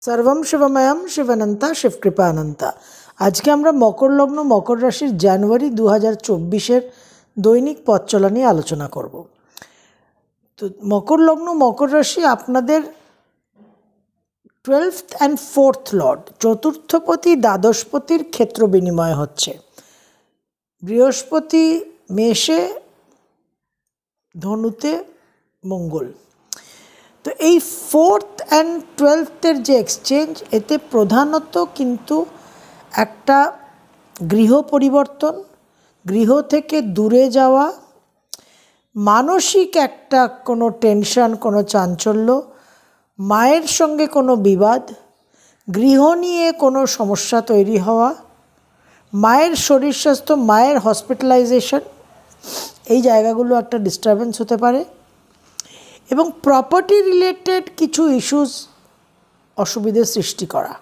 सर्वम शिवमयम शिवनंता शिवकृपानंता। আজকে আমরা মকর লগ্ন মকর রাশির জানুয়ারি 2024-এর দৈনিক পথ চলা নিয়ে আলোচনা করব। তো মকর লগ্ন মকর রাশি আপনাদের 12th and 4th লর্ড চতুর্থপতি দ্বাদশপতির ক্ষেত্র বিনিময় হচ্ছে। বৃহস্পতি মেষে, ধনুতে মঙ্গল। তো এই 4th and 12th-এর যে এক্সচেঞ্জ, এতে প্রধানত কিন্তু একটা গৃহ পরিবর্তন, গৃহ থেকে দূরে যাওয়া, মানসিক একটা কোনো টেনশন, কোনো চাঞ্চল্য, মায়ের সঙ্গে কোনো বিবাদ, গৃহ নিয়ে কোনো সমস্যা তৈরি হওয়া, মায়ের শরীর স্বাস্থ্য, মায়ের হসপিটালাইজেশন, এই জায়গাগুলো একটা ডিস্টারবেন্স হতে পারে এবং প্রপার্টি রিলেটেড কিছু ইস্যুস, অসুবিধার সৃষ্টি করা,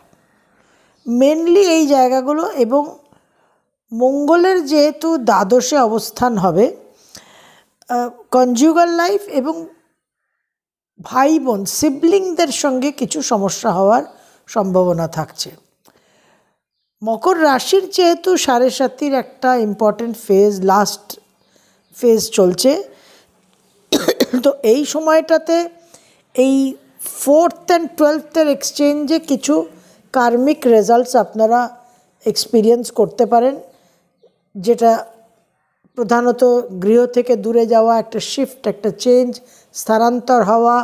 মেনলি এই জায়গাগুলো। এবং মঙ্গলের যেহেতু দ্বাদশে অবস্থান হবে, কনজুগাল লাইফ এবং ভাই বোন সিবলিংদের সঙ্গে কিছু সমস্যা হওয়ার সম্ভাবনা থাকছে। মকর রাশির যেহেতু 7.5-র একটা ইম্পর্টেন্ট ফেজ, লাস্ট ফেজ চলছে, তো এই সময়টাতে এই 4th and 12th-এর এক্সচেঞ্জে কিছু কার্মিক রেজাল্টস আপনারা এক্সপিরিয়েন্স করতে পারেন, যেটা প্রধানত গৃহ থেকে দূরে যাওয়া, একটা শিফট, একটা চেঞ্জ, স্থানান্তর হওয়া,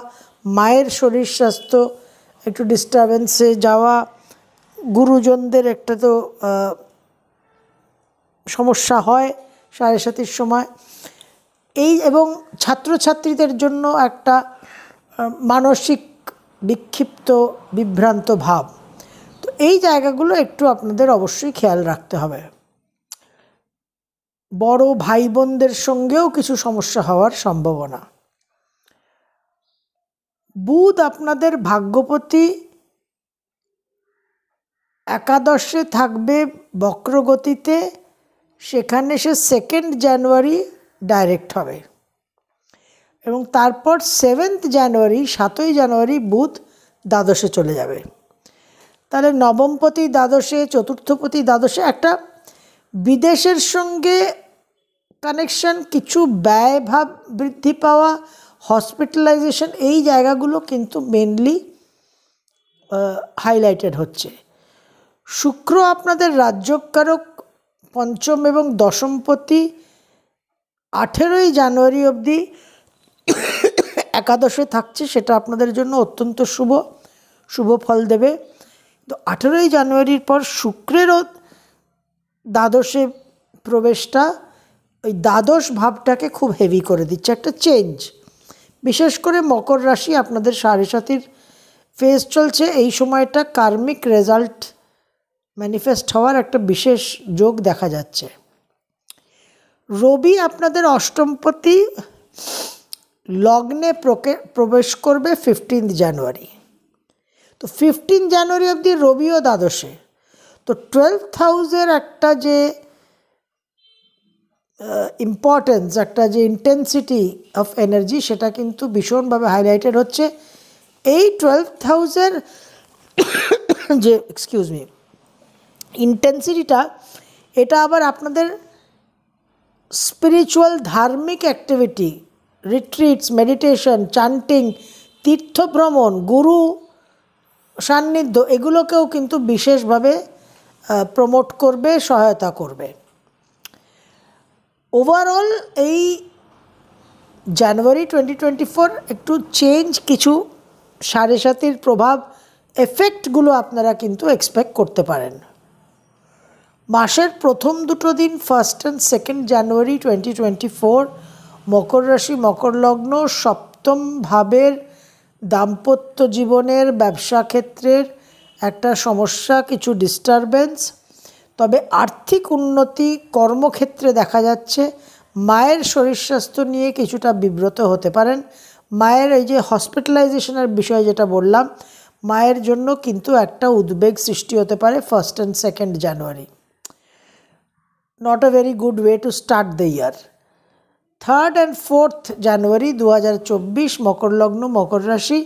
মায়ের শরীর স্বাস্থ্য একটু ডিস্টারবেন্সে যাওয়া, গুরুজনদের একটা তো সমস্যা হয় 7.5-র সময়, এই এবং ছাত্রছাত্রীদের জন্য একটা মানসিক বিক্ষিপ্ত বিভ্রান্ত ভাব। তো এই জায়গাগুলো একটু আপনাদের অবশ্যই খেয়াল রাখতে হবে। বড় ভাই বোনদের সঙ্গেও কিছু সমস্যা হওয়ার সম্ভাবনা। বুধ আপনাদের ভাগ্যপতি একাদশে থাকবে বক্রগতিতে, সেখানে সে 2nd জানুয়ারি ডাইরেক্ট হবে এবং তারপর 7th জানুয়ারি, 7ই জানুয়ারি বুধ দ্বাদশে চলে যাবে। তাহলে নবমপতি দ্বাদশে, চতুর্থপতি দ্বাদশে, একটা বিদেশের সঙ্গে কানেকশন, কিছু ব্যয়ভাব বৃদ্ধি পাওয়া, হসপিটালাইজেশন, এই জায়গাগুলো কিন্তু মেনলি হাইলাইটেড হচ্ছে। শুক্র আপনাদের রাজ্যকারক, পঞ্চম এবং দশমপতি 18ই জানুয়ারি অবধি একাদশে থাকছে, সেটা আপনাদের জন্য অত্যন্ত শুভ ফল দেবে। তো 18ই জানুয়ারির পর শুক্রেরও দ্বাদশে প্রবেশটা ওই দ্বাদশ ভাবটাকে খুব হেভি করে দিচ্ছে, একটা চেঞ্জ। বিশেষ করে মকর রাশি আপনাদের 7.5-র ফেজ চলছে, এই সময়টা কার্মিক রেজাল্ট ম্যানিফেস্ট হওয়ার একটা বিশেষ যোগ দেখা যাচ্ছে। রবি আপনাদের অষ্টমপতি লগ্নে প্রবেশ করবে 15th জানুয়ারি। তো 15 জানুয়ারি অবধি রবিও দ্বাদশে। তো 12th হাউসের একটা যে ইম্পর্টেন্স, একটা যে ইন্টেন্সিটি অফ এনার্জি, সেটা কিন্তু ভীষণভাবে হাইলাইটেড হচ্ছে। এই 12th হাউসের যে ইন্টেন্সিটিটা, এটা আবার আপনাদের স্পিরিচুয়াল ধার্মিক অ্যাক্টিভিটি, রিট্রিটস, মেডিটেশন, চান্টিং, তীর্থভ্রমণ, গুরু সান্নিধ্য, এগুলোকেও কিন্তু বিশেষভাবে প্রমোট করবে, সহায়তা করবে। ওভারঅল এই জানুয়ারি 2024 একটু চেঞ্জ, কিছু 7.5-র প্রভাব, এফেক্টগুলো আপনারা কিন্তু এক্সপেক্ট করতে পারেন। মাসের প্রথম দুটো দিন, 1st and 2nd জানুয়ারি 2024, মকর রাশি মকর লগ্ন, সপ্তম ভাবের দাম্পত্য জীবনের, ব্যবসা ক্ষেত্রের একটা সমস্যা, কিছু ডিস্টারবেন্স, তবে আর্থিক উন্নতি কর্মক্ষেত্রে দেখা যাচ্ছে। মায়ের শরীর স্বাস্থ্য নিয়ে কিছুটা বিব্রত হতে পারেন। মায়ের এই যে হসপিটালাইজেশনের বিষয় যেটা বললাম, মায়ের জন্য কিন্তু একটা উদ্বেগ সৃষ্টি হতে পারে 1st and 2nd January. Not a very good way to start the year. 3rd and 4th জানুয়ারি 2024 মকর লগ্ন মকর রাশি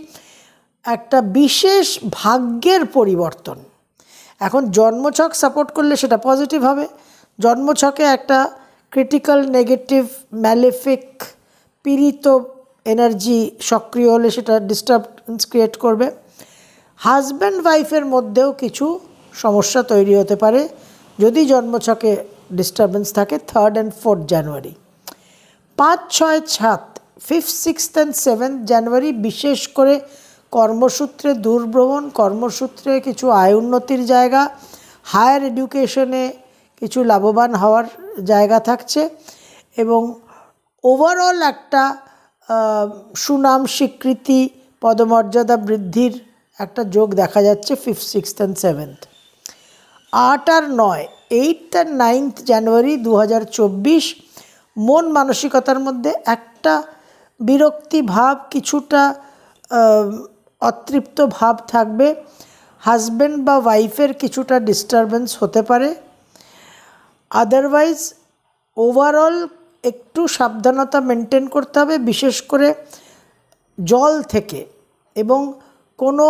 একটা বিশেষ ভাগ্যের পরিবর্তন। এখন জন্মছক সাপোর্ট করলে সেটা পজিটিভ হবে। জন্মছকে একটা ক্রিটিক্যাল, নেগেটিভ, ম্যালেফিক, পীড়িত এনার্জি সক্রিয় হলে সেটা ডিস্টার্বেন্স ক্রিয়েট করবে। হাজব্যান্ড ওয়াইফের মধ্যেও কিছু সমস্যা তৈরি হতে পারে যদি জন্মছকে ডিস্টারবেন্স থাকে 3rd and 4th January. 5, 6, 7, 5th, 6th and 7th জানুয়ারি বিশেষ করে কর্মসূত্রে দূরভ্রমণ, কর্মসূত্রে কিছু আয় উন্নতির জায়গা, হায়ার এডুকেশনে কিছু লাভবান হওয়ার জায়গা থাকছে এবং ওভারঅল একটা সুনাম, স্বীকৃতি, পদমর্যাদা বৃদ্ধির একটা যোগ দেখা যাচ্ছে 5th, 6th and 7th। 8 R 9, 8th and 9th জানুয়ারি 2024 মন মানসিকতার মধ্যে একটা বিরক্তি ভাব, কিছুটা অতৃপ্ত ভাব থাকবে। হাজব্যান্ড বা ওয়াইফের কিছুটা ডিস্টারবেন্স হতে পারে। আদারওয়াইজ ওভারঅল একটু সাবধানতা মেনটেন করতে হবে, বিশেষ করে জল থেকে, এবং কোনো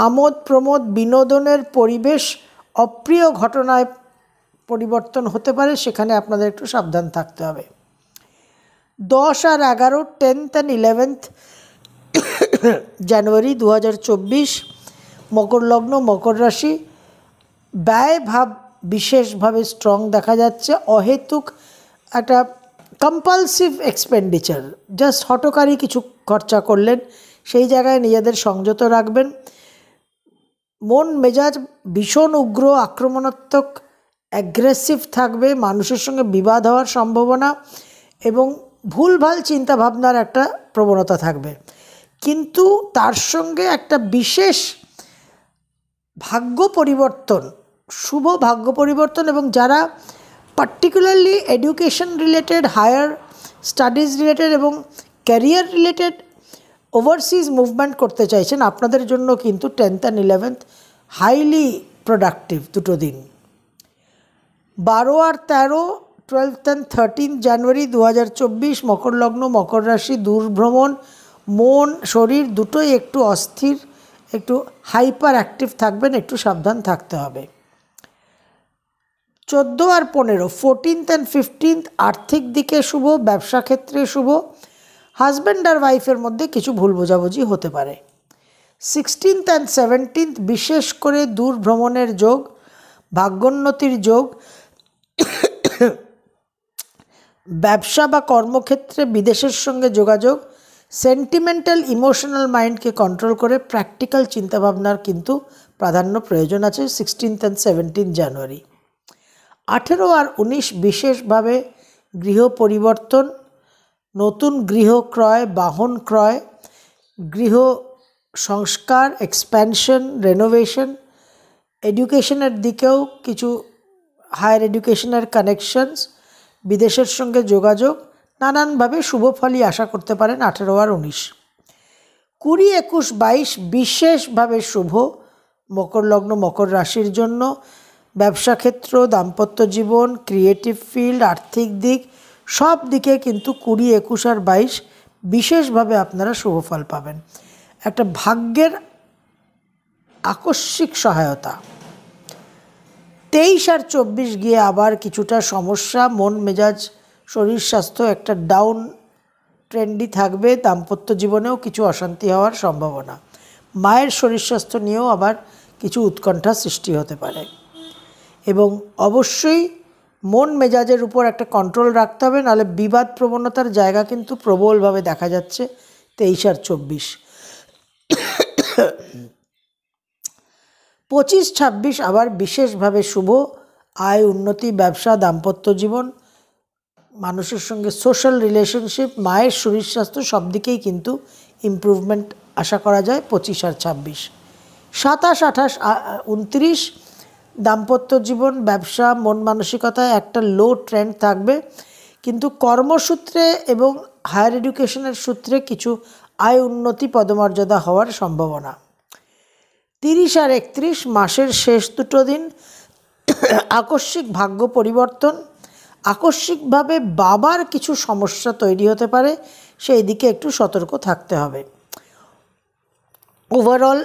আমোদ প্রমোদ বিনোদনের পরিবেশ অপ্রিয় ঘটনায় পরিবর্তন হতে পারে, সেখানে আপনাদের একটু সাবধান থাকতে হবে। 10 আর 11, 10th and 11th জানুয়ারি 2024 মকর লগ্ন, মকর রাশি। ব্যয় ভাব বিশেষভাবে স্ট্রং দেখা যাচ্ছে। অহেতুক একটা কম্পালসিভ এক্সপেন্ডিচার, জাস্ট হঠকারী কিছু খরচা করলেন, সেই জায়গায় নিজেদের সংযত রাখবেন। মন মেজাজ ভীষণ উগ্র, আক্রমণাত্মক, অ্যাগ্রেসিভ থাকবে। মানুষের সঙ্গে বিবাদ হওয়ার সম্ভাবনা এবং ভুলভাল চিন্তাভাবনার একটা প্রবণতা থাকবে। কিন্তু তার সঙ্গে একটা বিশেষ ভাগ্য পরিবর্তন, শুভ ভাগ্য পরিবর্তন, এবং যারা particularly education related, higher studies related এবং ক্যারিয়ার রিলেটেড ওভারসিজ মুভমেন্ট করতে চাইছেন, আপনাদের জন্য কিন্তু 10th and 11th highly productive দুটো দিন। 12 আর 13, 12th and 13th জানুয়ারি 2024 মকর লগ্ন, মকর রাশি। দূরভ্রমণ, মন শরীর দুটোই একটু অস্থির, একটু হাইপার অ্যাক্টিভ থাকবেন, একটু সাবধান থাকতে হবে। 14 আর 15, 14th and 15th আর্থিক দিকে শুভ, ব্যবসা ক্ষেত্রে শুভ। হাজব্যান্ড আর ওয়াইফের মধ্যে কিছু ভুল বোঝাবুঝি হতে পারে। 16th and 17th বিশেষ করে দূর ভ্রমণের যোগ, ভাগ্যোন্নতির যোগ, ব্যবসা বা কর্মক্ষেত্রে বিদেশের সঙ্গে যোগাযোগ। সেন্টিমেন্টাল ইমোশনাল মাইন্ডকে কন্ট্রোল করে প্র্যাকটিক্যাল চিন্তাভাবনার কিন্তু প্রাধান্য প্রয়োজন আছে 16th and 17th জানুয়ারি। 18 আর 19 বিশেষভাবে গৃহ পরিবর্তন, নতুন গৃহ ক্রয়, বাহন ক্রয়, গৃহ সংস্কার, এক্সপ্যানশন, রেনোভেশন, এডুকেশনের দিকেও কিছু হায়ার এডুকেশনের কানেকশনস, বিদেশের সঙ্গে যোগাযোগ, নানানভাবে শুভ ফলই আশা করতে পারেন 18 আর 19। 20, 21, 22 বিশেষভাবে শুভ মকর লগ্ন, মকর রাশির জন্য। ব্যবসা ক্ষেত্র, দাম্পত্য জীবন, ক্রিয়েটিভ ফিল্ড, আর্থিক দিক, সব দিকে কিন্তু 20, 21 আর 22 বিশেষভাবে আপনারা শুভ ফল পাবেন। একটা ভাগ্যের আকস্মিক সহায়তা। 23 আর 24 গিয়ে আবার কিছুটা সমস্যা, মন মেজাজ শরীর স্বাস্থ্য একটা ডাউন ট্রেন্ডই থাকবে। দাম্পত্য জীবনেও কিছু অশান্তি হওয়ার সম্ভাবনা। মায়ের শরীর স্বাস্থ্য নিয়েও আবার কিছু উৎকণ্ঠা সৃষ্টি হতে পারে এবং অবশ্যই মন মেজাজের উপর একটা কন্ট্রোল রাখতে হবে, নাহলে বিবাদ প্রবণতার জায়গা কিন্তু প্রবলভাবে দেখা যাচ্ছে 23 আর 24। 25, 26 আবার বিশেষভাবে শুভ, আয় উন্নতি, ব্যবসা, দাম্পত্য জীবন, মানুষের সঙ্গে সোশ্যাল রিলেশনশিপ, মায়ের শরীর স্বাস্থ্য সব দিকেই কিন্তু ইমপ্রুভমেন্ট আশা করা যায় 25 আর 26। 27, 28, 29 দাম্পত্য জীবন, ব্যবসা, মন মানসিকতায় একটা লো ট্রেন্ড থাকবে, কিন্তু কর্মসূত্রে এবং হায়ার এডুকেশনের সূত্রে কিছু আয় উন্নতি, পদমর্যাদা হওয়ার সম্ভাবনা। 30 আর 31 মাসের শেষ দুটো দিন আকস্মিক ভাগ্য পরিবর্তন, আকস্মিকভাবে বাবার কিছু সমস্যা তৈরি হতে পারে, সেই দিকে একটু সতর্ক থাকতে হবে। ওভারঅল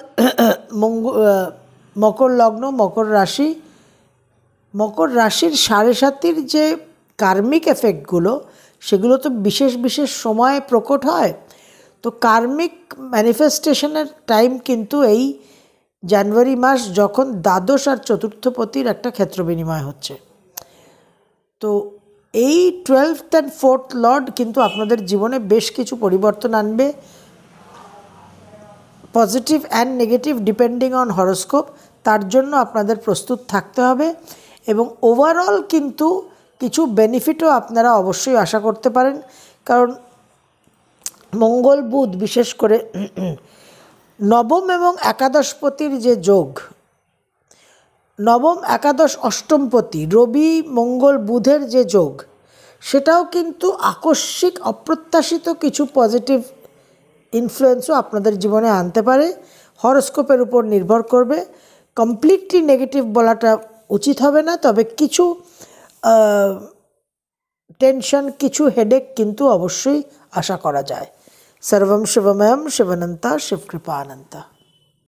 মকর লগ্ন, মকর রাশির 7.5 যে কার্মিক এফেক্টগুলো, সেগুলো তো বিশেষ বিশেষ সময়ে প্রকট হয়। তো কার্মিক ম্যানিফেস্টেশনের টাইম কিন্তু এই জানুয়ারি মাস, যখন দ্বাদশ আর চতুর্থপতির একটা ক্ষেত্র বিনিময় হচ্ছে। তো এই 12th অ্যান্ড 4th লর্ড কিন্তু আপনাদের জীবনে বেশ কিছু পরিবর্তন আনবে, positive and negative depending on horoscope. তার জন্য আপনাদের প্রস্তুত থাকতে হবে, এবং ওভারঅল কিন্তু কিছু বেনিফিটও আপনারা অবশ্যই আশা করতে পারেন। কারণ মঙ্গল বুধ বিশেষ করে নবম এবং একাদশপতির যে যোগ, নবম একাদশ অষ্টমপতি রবি মঙ্গল বুধের যে যোগ, সেটাও কিন্তু আকস্মিক অপ্রত্যাশিত কিছু পজিটিভ ইনফ্লুয়েন্সও আপনাদের জীবনে আনতে পারে। হরোস্কোপের উপর নির্ভর করবে, কমপ্লিটলি নেগেটিভ বলাটা উচিত হবে না, তবে কিছু টেনশন, কিছু হেডেক কিন্তু অবশ্যই আশা করা যায়। সর্বম শিবময়ম শিবানন্তা শিবকৃপানন্তা।